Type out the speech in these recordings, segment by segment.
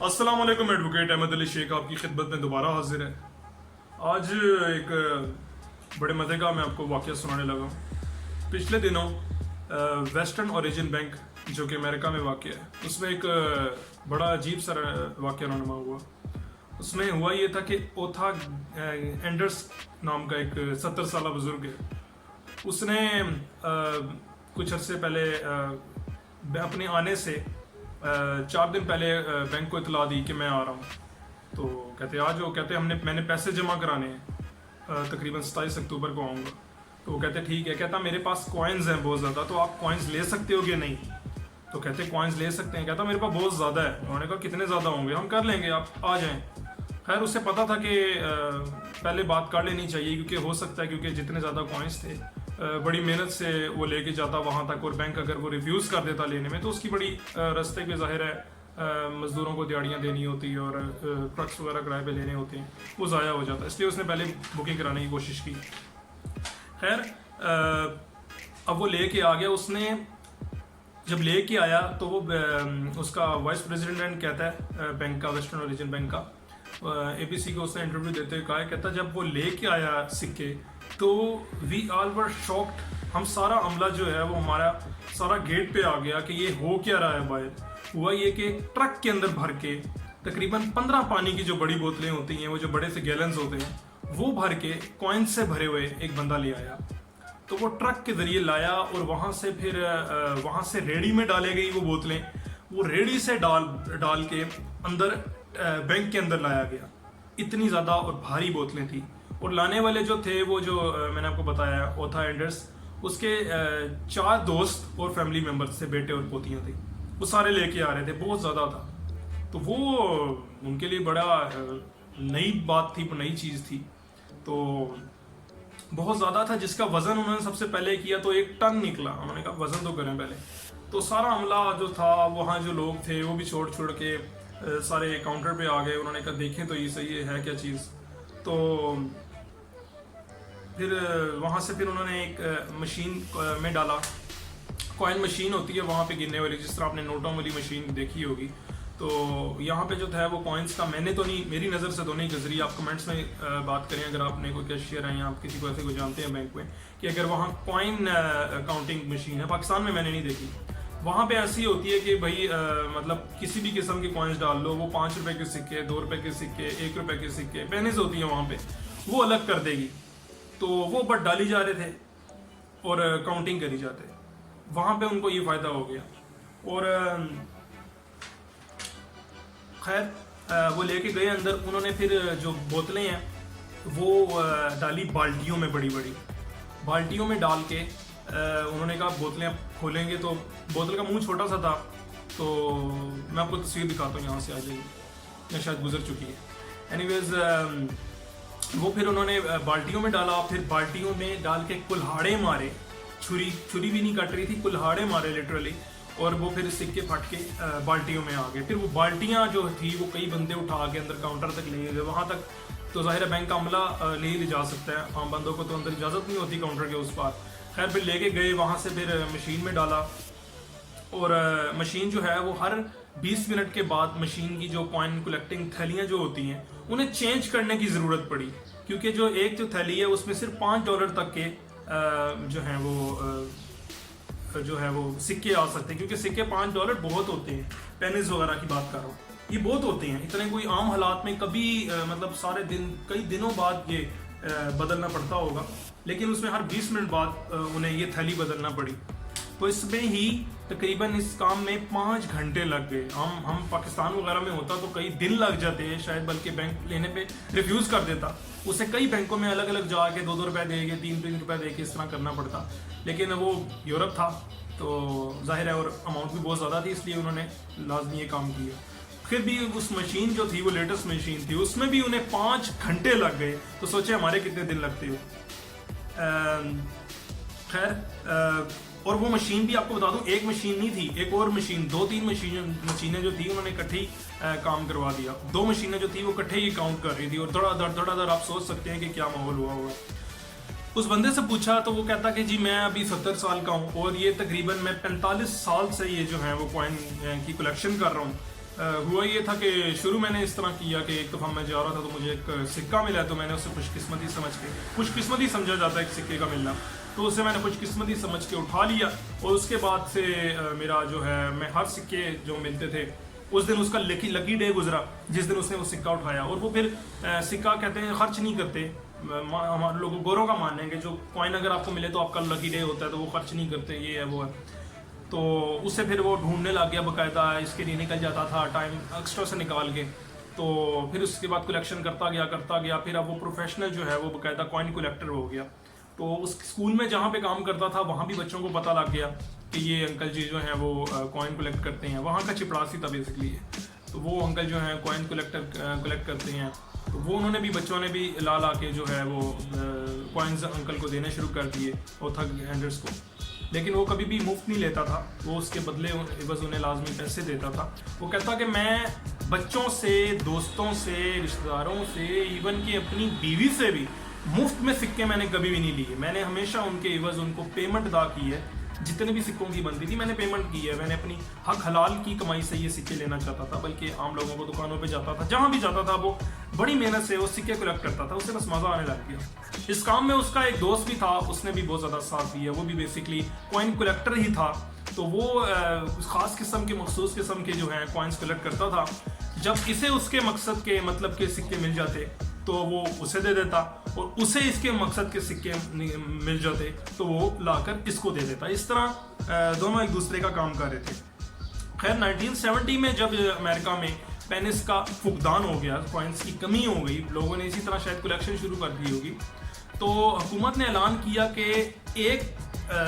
अस्सलाम वालेकुम। एडवोकेट अहमद अली शेख आपकी खिदमत में दोबारा हाजिर है। आज एक बड़े मज़े का मैं आपको वाक़या सुनाने लगा हूँ। पिछले दिनों वेस्टर्न ओरिजिन बैंक जो कि अमेरिका में वाक़ है, उसमें एक बड़ा अजीब सा वाक़या नुमा हुआ। उसमें हुआ ये था कि ओथा एंडर्स नाम का एक 70 साल बुज़ुर्ग है। उसने कुछ अर्से पहले अपने आने से 4 दिन पहले बैंक को इतला दी कि मैं आ रहा हूँ। तो कहते आ जाओ। कहते मैंने पैसे जमा कराने हैं, तकरीबन 27 अक्टूबर को आऊँगा। तो वो कहते ठीक है। कहता मेरे पास कॉइन्स हैं बहुत ज़्यादा, तो आप कॉइन्स ले सकते हो कि नहीं? तो कहते कॉइन्स ले सकते हैं। कहता मेरे पास बहुत ज़्यादा है। उन्होंने कहा कितने ज़्यादा होंगे? हम कर लेंगे, आप आ जाएँ। खैर उसे पता था कि पहले बात कर लेनी चाहिए, क्योंकि हो सकता है क्योंकि जितने ज़्यादा कॉइन्स थे बड़ी मेहनत से वो लेके जाता वहाँ तक, और बैंक अगर वो रिफ्यूज़ कर देता लेने में तो उसकी बड़ी रास्ते पे ज़ाहिर है मज़दूरों को दिहाड़ियाँ देनी होती है और ट्रक्स वगैरह किराए पे लेने होते हैं, वो ज़ाया हो जाता है। इसलिए उसने पहले बुकिंग कराने की कोशिश की। खैर अब वो लेके आ गया। उसने जब लेके आया तो वो उसका वाइस प्रेसिडेंट कहता है बैंक का, वेस्टर्न ओरिजिन बैंक का, ABC को उसने इंटरव्यू देते हुए कहा, कहता जब वो लेके आया सिक्के तो वी ऑल वर शॉक्ड। हम सारा अमला जो है वो हमारा सारा गेट पे आ गया कि ये हो क्या रहा है बाहर। हुआ ये कि ट्रक के अंदर भर के तकरीबन 15 पानी की जो बड़ी बोतलें होती हैं, वो जो बड़े से गैलन्स होते हैं, वो भर के कॉइन से भरे हुए एक बंदा ले आया। तो वो ट्रक के जरिए लाया और वहाँ से फिर वहाँ से रेडी में डाले गई वो बोतलें, वो रेडी से डाल के अंदर बैंक के अंदर लाया गया। इतनी ज़्यादा और भारी बोतलें थी। और लाने वाले जो थे वो जो मैंने आपको बताया ओथा एंडर्स, उसके 4 दोस्त और फैमिली मेम्बर्स थे, बेटे और पोतियाँ थी। वो सारे लेके आ रहे थे, बहुत ज़्यादा था। तो वो उनके लिए बड़ा नई बात थी, नई चीज़ थी। तो बहुत ज़्यादा था, जिसका वज़न उन्होंने सबसे पहले किया तो 1 टन निकला। उन्होंने कहा वज़न तो करें पहले। तो सारा अमला जो था, वहाँ जो लोग थे वो भी छोड़ के सारे काउंटर पे आ गए। उन्होंने कहा देखें तो ये सही है क्या चीज़। तो फिर वहाँ से फिर उन्होंने एक मशीन में डाला। कॉइन मशीन होती है वहाँ पे गिनने वाली, जिस तरह आपने नोटों वाली मशीन देखी होगी। तो यहाँ पे जो था वो कॉइन्स का, मैंने तो नहीं, मेरी नज़र से तो नहीं गुजरी। आप कमेंट्स में बात करें अगर आपने कोई कैशियर है या आप किसी को ऐसे को जानते हैं बैंक में, कि अगर वहाँ कॉइन काउंटिंग मशीन है। पाकिस्तान में मैंने नहीं देखी। वहाँ पे ऐसी होती है कि भाई मतलब किसी भी किस्म के कॉइन्स डाल लो, वो 5 रुपए के सिक्के, 2 रुपए के सिक्के, 1 रुपए के सिक्के, पेनीज होती हैं वहाँ पे, वो अलग कर देगी। तो वो बट डाली जा रहे थे और काउंटिंग करी जाते। वहाँ पे उनको ये फ़ायदा हो गया। और खैर वो लेके गए अंदर। उन्होंने फिर जो बोतलें हैं वो डाली बाल्टियों में, बड़ी बड़ी बाल्टियों में डाल के उन्होंने कहा बोतलें आप खोलेंगे। तो बोतल का मुंह छोटा सा था। तो मैं आपको तस्वीर दिखाता हूँ, यहाँ से आ जाएगी, या शायद गुजर चुकी है। एनीवेज वो फिर उन्होंने बाल्टियों में डाला। फिर बाल्टियों में डाल के कुल्हाड़े मारे, छुरी भी नहीं कट रही थी, कुल्हाड़े मारे लिटरली। और वो फिर सिक्के फट के बाल्टियों में आ गए। फिर वो बाल्टियाँ जो थी वो कई बंदे उठा के अंदर काउंटर तक ले गए। वहाँ तक तो ज़ाहिर है बैंक का अमला ले जा सकता है, आम बंदों को तो अंदर इजाज़त नहीं होती काउंटर के उस पार। खैर फिर लेके गए, वहाँ से फिर मशीन में डाला। और मशीन जो है वो हर 20 मिनट के बाद मशीन की जो कॉइन कलेक्टिंग थैलियाँ जो होती हैं उन्हें चेंज करने की ज़रूरत पड़ी, क्योंकि जो एक जो थैली है उसमें सिर्फ $5 तक के जो है वो सिक्के आ सकते हैं। क्योंकि सिक्के $5 बहुत होते हैं। पेनीज वगैरह की बात कर रहा हूँ, ये बहुत होते हैं। इतने कोई आम हालात में कभी मतलब सारे दिन, कई दिनों बाद ये बदलना पड़ता होगा, लेकिन उसमें हर 20 मिनट बाद उन्हें ये थैली बदलना पड़ी। तो इसमें ही तकरीबन इस काम में 5 घंटे लग गए। हम पाकिस्तान वगैरह में होता तो कई दिन लग जाते हैं शायद, बल्कि बैंक लेने पे रिफ्यूज़ कर देता। उसे कई बैंकों में अलग अलग जाके 2-2 रुपए दे के, 3-3 रुपए दे के इस तरह करना पड़ता। लेकिन वो यूरोप था तो जाहिर है, और अमाउंट भी बहुत ज़्यादा थी, इसलिए उन्होंने लाजमी ये काम किया। फिर भी उस मशीन जो थी वो लेटेस्ट मशीन थी, उसमें भी उन्हें 5 घंटे लग गए। तो सोचे हमारे कितने दिन लगते हो। खैर और वो मशीन भी आपको बता दूं, एक मशीन नहीं थी, एक और मशीन, 2-3 मशीनें जो थी उन्होंने इकट्ठी काम करवा दिया। 2 मशीनें जो थी वो इकट्ठे ही काउंट कर रही थी। और धड़ाधड़ आप सोच सकते हैं कि क्या माहौल हुआ होगा। उस बंदे से पूछा तो वो कहता कि जी मैं अभी 70 साल का हूँ और ये तकरीबन मैं 45 साल से ये जो है वो कॉइन की कलेक्शन कर रहा हूँ। हुआ ये था कि शुरू मैंने इस तरह किया कि एक दफ़ा मैं जा रहा था तो मुझे एक सिक्का मिला, तो मैंने उसे खुशकिस्मती समझ के, खुशकिस्मती समझा जाता है एक सिक्के का मिलना, तो उसे मैंने खुशकिस्मती समझ के उठा लिया। और उसके बाद से मेरा जो है, मैं हर सिक्के जो मिलते थे उस दिन उसका लकी डे गुजरा जिस दिन उसने वो सिक्का उठाया। और वो फिर सिक्का कहते हैं खर्च नहीं करते, हमारे लोगों गोरों का मानने हैं कि जो कॉइन अगर आपको मिले तो आपका लकी डे होता है तो वो खर्च नहीं करते, ये है वो है। तो उससे फिर वो ढूंढने लग गया बाकायदा, इसके लिए निकल जाता था टाइम एक्स्ट्रा से निकाल के। तो फिर उसके बाद कलेक्शन करता गया, फिर अब वो प्रोफेशनल जो है वो बाकायदा कॉइन कलेक्टर हो गया। तो उस स्कूल में जहाँ पे काम करता था वहाँ भी बच्चों को पता लग गया कि ये अंकल जी जो हैं वो कॉइन कलेक्ट करते हैं। वहाँ का चिपड़ासी था बेसिकली है, तो वो अंकल जो हैं कॉइन कलेक्ट करते हैं। तो वो उन्होंने भी, बच्चों ने भी ला के जो है वो कॉइन्स अंकल को देने शुरू कर दिए, ओथक हैंडर्स को। लेकिन वो कभी भी मुफ्त नहीं लेता था, वो उसके बदले बस उन्हें लाजमी पैसे देता था। वो कहता कि मैं बच्चों से, दोस्तों से, रिश्तेदारों से, इवन कि अपनी बीवी से भी मुफ्त में सिक्के मैंने कभी भी नहीं लिए। मैंने हमेशा उनके इवज़ उनको पेमेंट अदा की है, जितने भी सिक्कों की बनती थी मैंने पेमेंट की है। मैंने अपनी हक हलाल की कमाई से ये सिक्के लेना चाहता था, बल्कि आम लोगों को दुकानों पे जाता था, जहाँ भी जाता था वो बड़ी मेहनत से वो सिक्के कलेक्ट करता था, उससे बस मज़ा आने लग गया। इस काम में उसका एक दोस्त भी था, उसने भी बहुत ज़्यादा साथ दिया, वो भी बेसिकली कॉइन कलेक्टर ही था। तो वो ख़ास किस्म के, मखसूस किस्म के जो हैं कॉइन्स कलेक्ट करता था। जब इसे उसके मकसद के, मतलब के सिक्के मिल जाते तो वो उसे दे देता, और उसे इसके मकसद के सिक्के मिल जाते तो वो लाकर इसको दे देता। इस तरह दोनों एक दूसरे का काम कर रहे थे। खैर 1970 में जब अमेरिका में पेनिस का फुकदान हो गया, कॉइन्स की कमी हो गई, लोगों ने इसी तरह शायद कलेक्शन शुरू कर दी होगी, तो हुकूमत ने ऐलान किया कि एक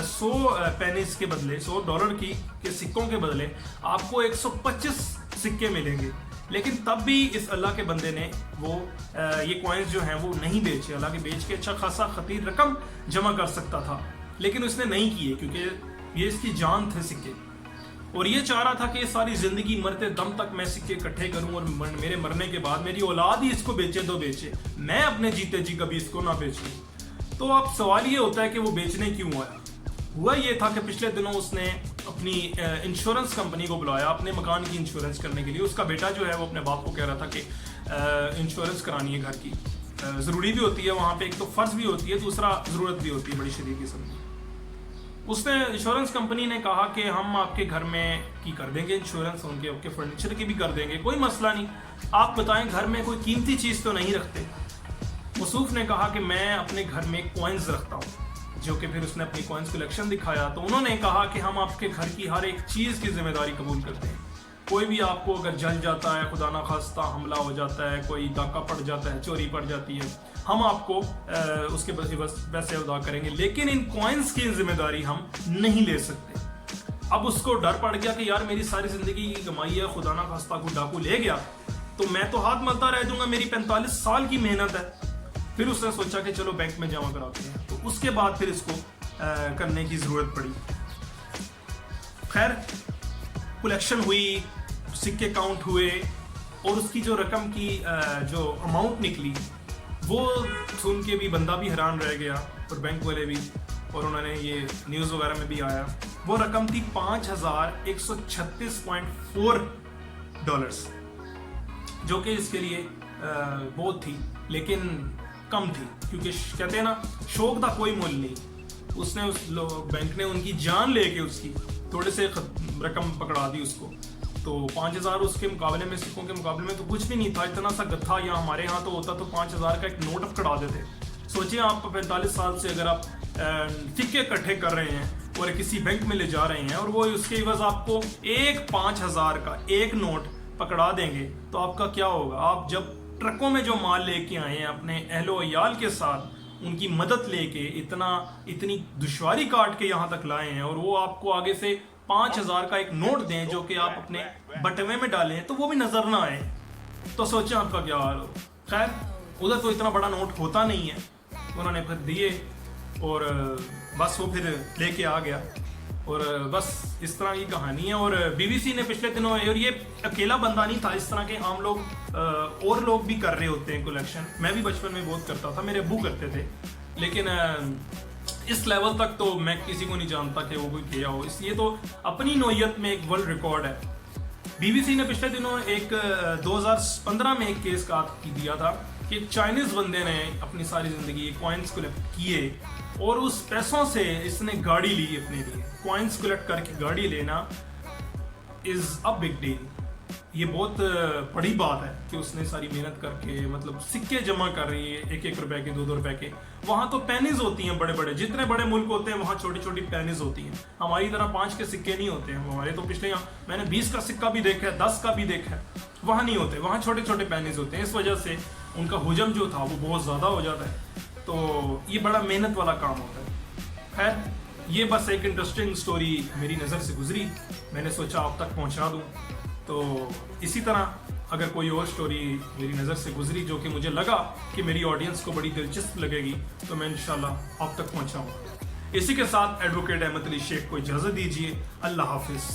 100 पेनिस के बदले, $100 के सिक्कों के बदले आपको 125 सिक्के मिलेंगे। लेकिन तब भी इस अल्लाह के बंदे ने वो ये कॉइन्स जो हैं वो नहीं बेचे। हालांकि बेच के अच्छा खासा खतीर रकम जमा कर सकता था, लेकिन उसने नहीं किए क्योंकि ये इसकी जान थे सिक्के, और ये चाह रहा था कि सारी जिंदगी मरते दम तक मैं सिक्के इकट्ठे करूं और मेरे मरने के बाद मेरी औलाद ही इसको बेचे तो बेचे, मैं अपने जीते जी कभी इसको ना बेचूं। तो अब सवाल ये होता है कि वो बेचने क्यों आया। हुआ ये था कि पिछले दिनों उसने अपनी इंश्योरेंस कंपनी को बुलाया अपने मकान की इंश्योरेंस करने के लिए। उसका बेटा जो है वो अपने बाप को कह रहा था कि इंश्योरेंस करानी है घर की, ज़रूरी भी होती है वहाँ पे, एक तो फ़र्ज भी होती है, दूसरा ज़रूरत भी होती है बड़ी शदीद किस्म की। उसने इंश्योरेंस कंपनी ने कहा कि हम आपके घर में की कर देंगे इंश्योरेंस, उनके आपके फर्नीचर की भी कर देंगे, कोई मसला नहीं, आप बताएं घर में कोई कीमती चीज़ तो नहीं रखते। मसूफ ने कहा कि मैं अपने घर में कॉइन्स रखता हूँ, जो कि फिर उसने अपनी कॉइन्स कलेक्शन दिखाया। तो उन्होंने कहा कि हम आपके घर की हर एक चीज़ की जिम्मेदारी कबूल करते हैं, कोई भी आपको अगर जल जाता है, खुदा ना खास्ता हमला हो जाता है, कोई डाका पड़ जाता है, चोरी पड़ जाती है, हम आपको उसके पैसे अदा करेंगे, लेकिन इन कॉइन्स की जिम्मेदारी हम नहीं ले सकते। अब उसको डर पड़ गया कि यार मेरी सारी ज़िंदगी की कमाई है, खुदा ना खास्ता को डाकू ले गया तो मैं तो हाथ मलता रह जाऊंगा, मेरी 45 साल की मेहनत है। फिर उसने सोचा कि चलो बैंक में जमा कराते हैं, तो उसके बाद फिर इसको करने की ज़रूरत पड़ी। खैर कलेक्शन हुई, सिक्के काउंट हुए, और उसकी जो रकम की जो अमाउंट निकली वो सुन के भी बंदा भी हैरान रह गया और बैंक वाले भी, और उन्होंने ये न्यूज़ वगैरह में भी आया। वो रकम थी $5136.4, जो कि इसके लिए बहुत थी लेकिन कम थी, क्योंकि कहते हैं ना शौक का कोई मोल नहीं। उसने बैंक ने उनकी जान लेके उसकी थोड़े से रकम पकड़ा दी उसको। तो 5000 उसके मुकाबले में, सिक्कों के मुकाबले में तो कुछ भी नहीं था। इतना सा गत्था या हमारे यहाँ तो होता तो 5000 का एक नोट पकड़ा देते। सोचिए आप 45 साल से अगर आप सिक्के इकट्ठे कर रहे हैं और किसी बैंक में ले जा रहे हैं और वो उसके एवज आपको एक 5000 का एक नोट पकड़ा देंगे तो आपका क्या होगा। आप जब ट्रकों में जो माल लेके आए हैं अपने अहलो अयाल के साथ, उनकी मदद लेके इतनी दुश्वारी काट के यहाँ तक लाए हैं, और वो आपको आगे से 5000 का एक नोट दें जो कि आप अपने बटवे में डालें तो वो भी नजर ना आए, तो सोचें आपका क्या हाल हो। खैर उधर तो इतना बड़ा नोट होता नहीं है, उन्होंने फिर दिए और बस वो फिर लेके आ गया, और बस इस तरह की कहानी है। और बीबीसी ने पिछले दिनों, और ये अकेला बंदा नहीं था, इस तरह के आम लोग और लोग भी कर रहे होते हैं कलेक्शन। मैं भी बचपन में बहुत करता था, मेरे अब्बू करते थे, लेकिन इस लेवल तक तो मैं किसी को नहीं जानता कि वो कोई किया हो। इसलिए तो अपनी नौयत में एक वर्ल्ड रिकॉर्ड है। BBC ने पिछले दिनों एक 2015 में एक केस का दिया था कि एक चाइनीज बंदे ने अपनी सारी जिंदगी कॉइन्स कलेक्ट किए और उस पैसों से इसने गाड़ी ली अपने लिए। कॉइन्स कलेक्ट करके गाड़ी लेना इज अ बिग डील। ये बहुत बड़ी बात है कि उसने सारी मेहनत करके मतलब सिक्के जमा कर रही है, 1-1 रुपए के, 2-2 रुपए के। वहां तो पेनीज होती हैं बड़े बड़े, जितने बड़े मुल्क होते हैं वहां छोटी छोटी पेनीज होती हैं। हमारी तरह 5 के सिक्के नहीं होते हैं हमारे। तो पिछले यहाँ मैंने 20 का सिक्का भी देखा है, 10 का भी देखा है, वहां नहीं होते, वहां छोटे छोटे पेनीज होते हैं। इस वजह से उनका हुजम जो था वो बहुत ज्यादा हो जाता है। तो ये बड़ा मेहनत वाला काम होता है। खैर, ये बस एक इंटरेस्टिंग स्टोरी मेरी नज़र से गुजरी, मैंने सोचा आप तक पहुंचा दूं। तो इसी तरह अगर कोई और स्टोरी मेरी नज़र से गुजरी जो कि मुझे लगा कि मेरी ऑडियंस को बड़ी दिलचस्प लगेगी तो मैं इंशाल्लाह आप तक पहुंचाऊंगा। इसी के साथ एडवोकेट अहमद अली शेख को इजाज़त दीजिए। अल्लाह हाफिज़।